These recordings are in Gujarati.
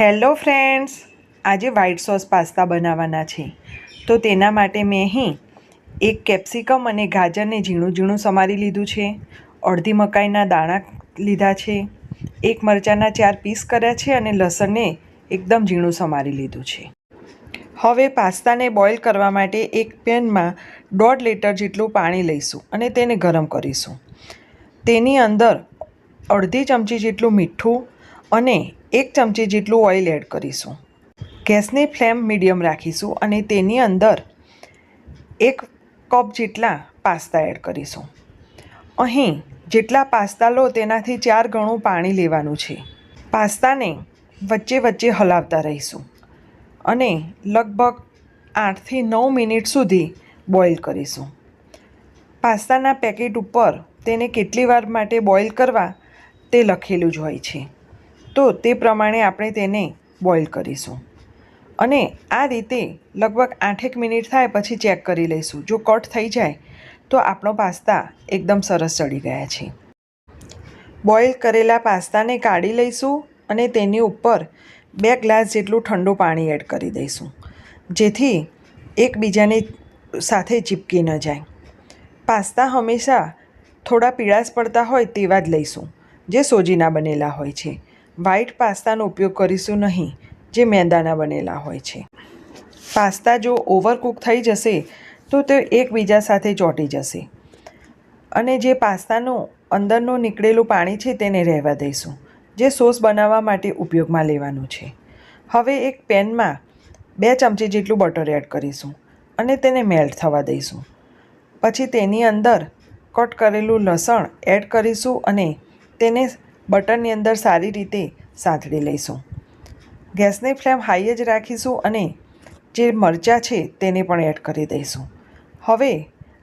હેલો ફ્રેન્ડ્સ, આજે વ્હાઈટ સોસ પાસ્તા બનાવવાના છે. તો તેના માટે મેં અહીં એક કેપ્સિકમ અને ગાજરને ઝીણું ઝીણું સમારી લીધું છે. અડધી મકાઈના દાણા લીધા છે. એક મરચાંના 4 પીસ કર્યા છે અને લસણને એકદમ ઝીણું સમારી લીધું છે. હવે પાસ્તાને બોઇલ કરવા માટે એક પેનમાં 1.5 લીટર જેટલું પાણી લઈશું અને તેને ગરમ કરીશું. તેની અંદર અડધી ચમચી જેટલું મીઠું અને 1 ચમચી જેટલું ઓઇલ એડ કરીશું. ગેસની ફ્લેમ મીડિયમ રાખીશું અને તેની અંદર 1 કપ જેટલા પાસ્તા એડ કરીશું. અહીં જેટલા પાસ્તા લો તેનાથી 4 ગણું પાણી લેવાનું છે. પાસ્તાને વચ્ચે વચ્ચે હલાવતા રહીશું અને લગભગ 8 થી 9 મિનિટ સુધી બોઇલ કરીશું. પાસ્તાના પેકેટ ઉપર તેને કેટલી વાર માટે બોઇલ કરવા તે લખેલું જ હોય છે. તો તે પ્રમાણે આપણે તેને બોઇલ કરીશું અને આ રીતે લગભગ 8 મિનિટ થાય પછી ચેક કરી લઈશું. જો કટ થઈ જાય તો આપણો પાસ્તા એકદમ સરસ ચડી ગયા છે. બોઇલ કરેલા પાસ્તાને કાઢી લઈશું અને તેની ઉપર 2 ગ્લાસ જેટલું ઠંડુ પાણી એડ કરી દઈશું, જેથી એકબીજાની સાથે ચીપકી ન જાય. પાસ્તા હંમેશા થોડા પીળાશ પડતા હોય તેવા જ લઈશું, જે સોજીના બનેલા હોય છે. વ્હાઈટ પાસ્તાનો ઉપયોગ કરીશું નહીં, જે મેંદાના બનેલા હોય છે. પાસ્તા જો ઓવરકુક થઈ જશે તો તે એકબીજા સાથે ચોંટી જશે અને જે પાસ્તાનું અંદરનું નીકળેલું પાણી છે તેને રહેવા દઈશું, જે સોસ બનાવવા માટે ઉપયોગમાં લેવાનું છે. હવે એક પેનમાં 2 ચમચી જેટલું બટર એડ કરીશું અને તેને મેલ્ટ થવા દઈશું. પછી તેની અંદર કટ કરેલું લસણ એડ કરીશું અને તેને બટરની અંદર સારી રીતે સાંતળી લઈશું. ગેસની ફ્લેમ હાઈ જ રાખીશું અને જે મરચાં છે તેને પણ એડ કરી દઈશું. હવે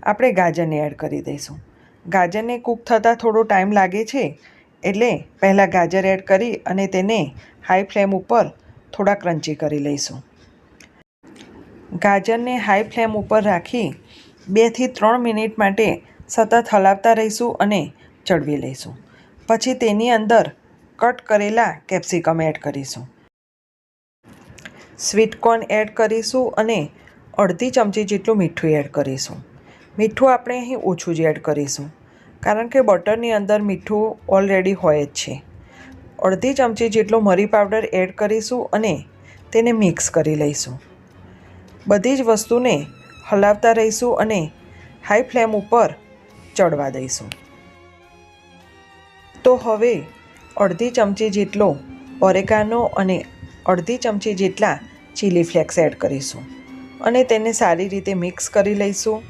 આપણે ગાજરને એડ કરી દઈશું. ગાજરને કૂક થતાં થોડો ટાઈમ લાગે છે, એટલે પહેલાં ગાજર એડ કરી અને તેને હાઈ ફ્લેમ ઉપર થોડા ક્રન્ચી કરી લઈશું. ગાજરને હાઈ ફ્લેમ ઉપર રાખી 2 થી 3 મિનિટ માટે સતત હલાવતા રહીશું અને ચડવી લઈશું. પછી તેની અંદર કટ કરેલા કેપ્સિકમ એડ કરીશું, સ્વીટકોર્ન એડ કરીશું અને અડધી ચમચી જેટલું મીઠું એડ કરીશું. મીઠું આપણે અહીં ઓછું જ એડ કરીશું, કારણ કે બટરની અંદર મીઠું ઓલરેડી હોય જ છે. અડધી ચમચી જેટલો મરી પાવડર એડ કરીશું અને તેને મિક્સ કરી લઈશું. બધી જ વસ્તુને હલાવતા રહીશું અને હાઈ ફ્લેમ ઉપર ચડવા દઈશું. તો હવે અડધી ચમચી જેટલો ઓરેગાનો અને અડધી ચમચી જેટલા ચીલી ફ્લેક્સ એડ કરીશું અને તેને સારી રીતે મિક્સ કરી લઈશું.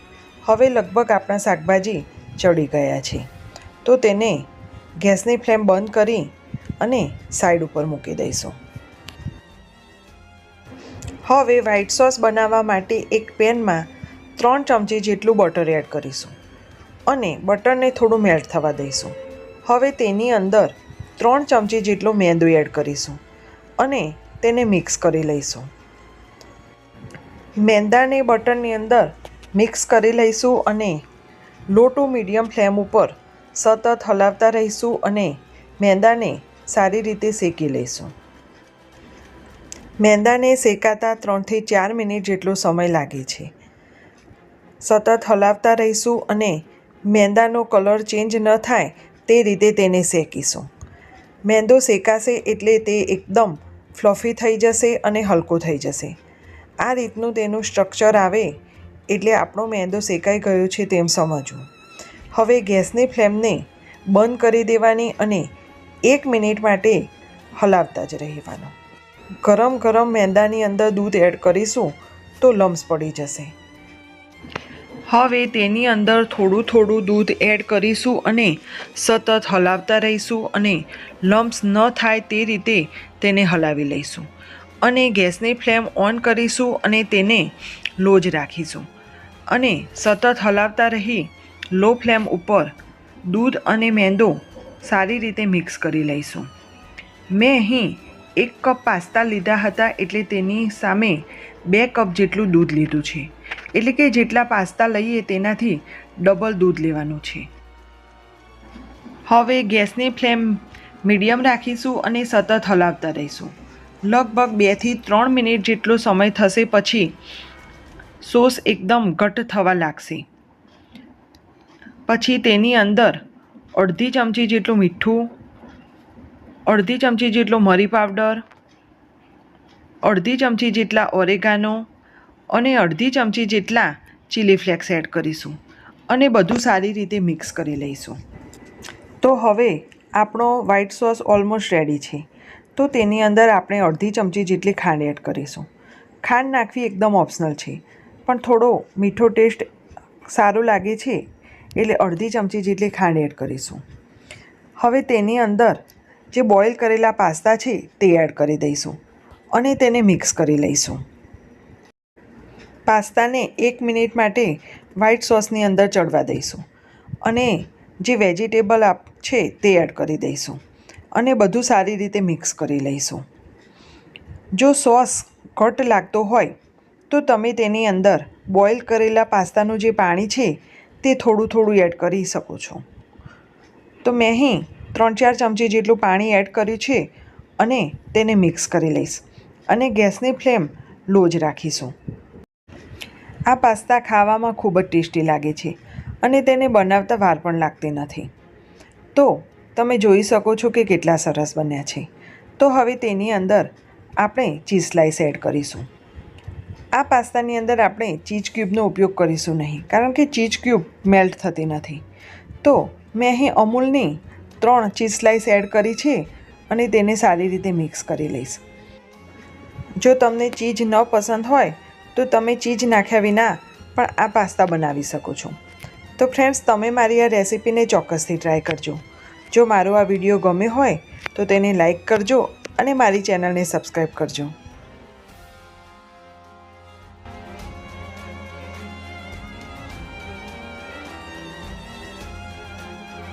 હવે લગભગ આપણા શાકભાજી ચડી ગયા છે, તો તેને ગેસની ફ્લેમ બંધ કરી અને સાઈડ ઉપર મૂકી દઈશું. હવે વ્હાઈટ સોસ બનાવવા માટે એક પેનમાં 3 ચમચી જેટલું બટર એડ કરીશું અને બટરને થોડું મેલ્ટ થવા દઈશું. હવે તેની અંદર 3 ચમચી જેટલો મેંદો એડ કરીશું અને તેને મિક્સ કરી લઈશું. મેંદાને બટરની અંદર મિક્સ કરી લઈશું અને લો ટુ મીડિયમ ફ્લેમ ઉપર સતત હલાવતા રહીશું અને મેંદાને સારી રીતે શેકી લઈશું. મેંદાને શેકાતા 3 થી 4 મિનિટ જેટલો સમય લાગે છે. સતત હલાવતા રહીશું અને મેંદાનો કલર ચેન્જ ન થાય તે રીતે તેને શેકીશું. મેંદો શેકાશે એટલે તે એકદમ ફ્લફી થઈ જશે અને હલકો થઈ જશે. આ રીતનું તેનું સ્ટ્રક્ચર આવે એટલે આપણો મેંદો શેકાઈ ગયો છે તેમ સમજવું. હવે ગેસની ફ્લેમને બંધ કરી દેવાની અને 1 મિનિટ માટે હલાવતા જ રહેવાનું. ગરમ ગરમ મેંદાની અંદર દૂધ એડ કરીશું તો લમ્સ પડી જશે. હવે તેની અંદર થોડું થોડું દૂધ એડ કરીશું અને સતત હલાવતા રહીશું અને લમ્સ ન થાય તે રીતે તેને હલાવી લઈશું અને ગેસની ફ્લેમ ઓન કરીશું અને તેને લો જ રાખીશું અને સતત હલાવતા રહી લો ફ્લેમ ઉપર દૂધ અને મેંદો સારી રીતે મિક્સ કરી લઈશું. મેં અહીં 1 કપ પાસ્તા લીધા હતા, એટલે તેની સામે 2 કપ જેટલું દૂધ લીધું છે. એટલે કે જેટલા પાસ્તા લઈએ તેનાથી ડબલ દૂધ લેવાનું છે. હવે ગેસની ફ્લેમ મીડિયમ રાખીશું અને સતત હલાવતા રહીશું. લગભગ 2 થી 3 મિનિટ જેટલો સમય થશે પછી સોસ એકદમ ઘટ્ટ થવા લાગશે. પછી તેની અંદર અડધી ચમચી જેટલું મીઠું, અડધી ચમચી જેટલો મરી પાવડર, અડધી ચમચી જેટલા ઓરેગાનો અને અડધી ચમચી જેટલા ચીલી ફ્લેક્સ એડ કરીશું અને બધું સારી રીતે મિક્સ કરી લઈશું. તો હવે આપણો વ્હાઈટ સોસ ઓલમોસ્ટ રેડી છે. તો તેની અંદર આપણે અડધી ચમચી જેટલી ખાંડ એડ કરીશું. ખાંડ નાખવી એકદમ ઓપ્શનલ છે, પણ થોડો મીઠો ટેસ્ટ સારો લાગે છે એટલે અડધી ચમચી જેટલી ખાંડ એડ કરીશું. હવે તેની અંદર જે બોઇલ કરેલા પાસ્તા છે તે એડ કરી દઈશું અને તેને મિક્સ કરી લઈશું. પાસ્તાને 1 મિનિટ માટે વ્હાઈટ સોસની અંદર ચડવા દઈશું અને જે વેજીટેબલ છે તે એડ કરી દઈશું અને બધું સારી રીતે મિક્સ કરી લઈશું. જો સોસ ઘટ્ટ લાગતો હોય તો તમે તેની અંદર બોઇલ કરેલા પાસ્તાનું જે પાણી છે તે થોડું થોડું એડ કરી શકો છો. તો મેં અહીં 3-4 ચમચી જેટલું પાણી એડ કર્યું છે અને તેને મિક્સ કરી લઈશ અને ગેસની ફ્લેમ લો જ રાખીશું. આ પાસ્તા ખાવામાં ખૂબ જ ટેસ્ટી લાગે છે અને તેને બનાવતા વાર પણ લાગતી નથી. તો તમે જોઈ શકો છો કે કેટલા સરસ બન્યા છે. તો હવે તેની અંદર આપણે ચીઝ સ્લાઈસ એડ કરીશું. આ પાસ્તાની અંદર આપણે ચીઝ ક્યુબનો ઉપયોગ કરીશું નહીં, કારણ કે ચીઝ ક્યુબ મેલ્ટ થતી નથી. તો મેં અહીં અમૂલની 3 ચીઝ સ્લાઈસ એડ કરી છે અને તેને સારી રીતે મિક્સ કરી લઈશ. જો તમને ચીઝ ન પસંદ હોય તો તમે ચીઝ નાખ્યા વિના પણ આ પાસ્તા બનાવી શકો છો. તો ફ્રેન્ડ્સ, તમે મારી આ રેસીપીને ચોક્કસથી ટ્રાય કરજો. જો મારો આ વિડીયો ગમ્યો હોય તો તેને લાઈક કરજો અને મારી ચેનલને સબસ્ક્રાઈબ કરજો.